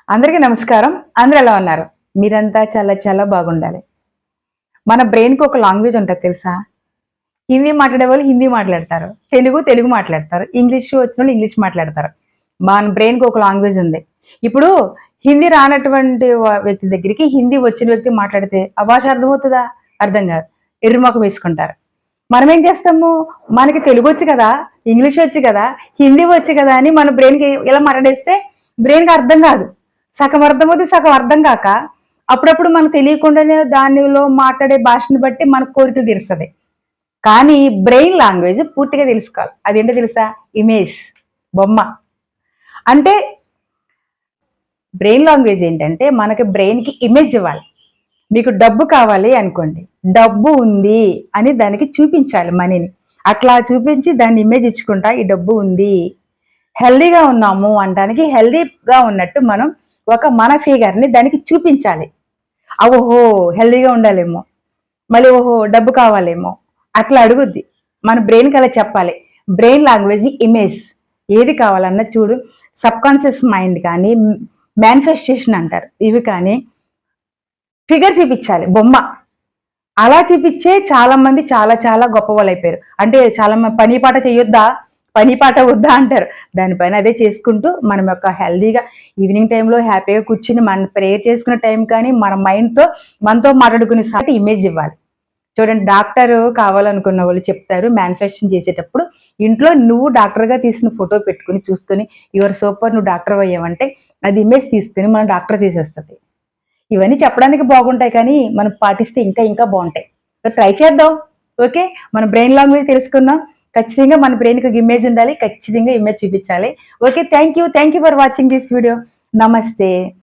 అందరికీ నమస్కారం. అందరూ ఎలా ఉన్నారు? మీరంతా చాలా చాలా బాగుండాలి. మన బ్రెయిన్‌కి ఒక లాంగ్వేజ్ ఉంటది తెలుసా? హిందీ మాట్లాడేవాళ్ళు హిందీ మాట్లాడతారు. తెలుగు మాట్లాడతారు. ఇంగ్లీష్ వచ్చినోళ్ళు ఇంగ్లీష్ మాట్లాడతారు. మన బ్రెయిన్‌కి ఒక లాంగ్వేజ్ ఉంది. ఇప్పుడు హిందీ రానటువంటి వ్యక్తి దగ్గరికి హిందీ వచ్చిన వ్యక్తి మాట్లాడితే ఆ భాష అర్థమవుతదా? అర్థం కాదు. ఎర్రిమొఖం వేసుకుంటారు. మనమేం చేస్తాము? మనకి తెలుగొచ్చు కదా! ఇంగ్లీష్ వచ్చు కదా! హిందీ వచ్చు కదా! అని మన బ్రెయిన్‌కి ఇలా మాట్లాడేస్తే బ్రెయిన్‌కి అర్థం కాదు. సగం అర్థమవుతుంది, సగం అర్థం కాక అప్పుడప్పుడు మనకు తెలియకుండానే దానిలో మాట్లాడే భాషను బట్టి మన కోరికలు తీరుస్తది. కానీ బ్రెయిన్ లాంగ్వేజ్ పూర్తిగా తెలుసుకోవాలి. అదేంటో తెలుసా? ఇమేజ్, బొమ్మ. అంటే బ్రెయిన్ లాంగ్వేజ్ ఏంటంటే మనకి బ్రెయిన్‌కి ఇమేజ్ ఇవ్వాలి. మీకు డబ్బు కావాలి అనుకోండి. డబ్బు ఉంది అని దానికి చూపించాలి మనీని. అట్లా చూపించి దాన్ని ఇమేజ్ ఇచ్చుకుంటా ఈ డబ్బు ఉంది. హెల్తీగా ఉన్నాము అనడానికి హెల్తీగా ఉన్నట్టు మనం మన ఫిగర్‌ని దానికి చూపించాలి. ఓహో! హెల్తీగా ఉండాలేమో. మళ్ళీ ఓహో! డబ్బు కావాలేమో. అట్లా అడుగుద్ది. మన బ్రెయిన్‌కి అలా చెప్పాలి. Brain language image. ఏది కావాలన్నా చూడు సబ్‌కాన్షియస్ మైండ్ కానీ, మేనిఫెస్టేషన్ అంటారు. ఇవి కానీ ఫిగర్ చూపించాలి బొమ్మ. అలా చూపించే చాలా మంది చాలా చాలా గొప్పవాళ్ళైపోయారు. అంటే చాలా మంది పని పాట చేయొద్దా? పని పాట వద్దా అంటారు. దానిపైన అదే చేసుకుంటూ మనం యొక్క హెల్తీగా ఈవినింగ్ టైంలో హ్యాపీగా కూర్చుని మన ప్రేయర్ చేసుకునే టైం కానీ మన మైండ్‌తో మనతో మాట్లాడుకునే ఇమేజ్ ఇవ్వాలి. చూడండి డాక్టర్ కావాలనుకున్న వాళ్ళు చెప్తారు మేనిఫెస్టేషన్ చేసేటప్పుడు ఇంట్లో నువ్వు డాక్టర్‌గా తీసిన ఫోటో పెట్టుకొని చూసుకొని యువర్ సూపర్ నువ్వు డాక్టర్ అయ్యావంటే అది ఇమేజ్ తీసుకొని మనం డాక్టర్ చేసేస్తది. ఇవన్నీ చెప్పడానికి బాగుంటాయి కానీ మనం పాటిస్తే ఇంకా ఇంకా బాగుంటాయి. సో ట్రై చేద్దాం. ఓకే. మన బ్రెయిన్ లాంగ్వేజ్ తెలుసుకుందాం. ఖచ్చితంగా మన బ్రెయిన్‌కి ఒక ఇమేజ్ ఉండాలి. ఖచ్చితంగా ఇమేజ్ చూపించాలి. Okay. Thank you. Thank you for watching this video. నమస్తే.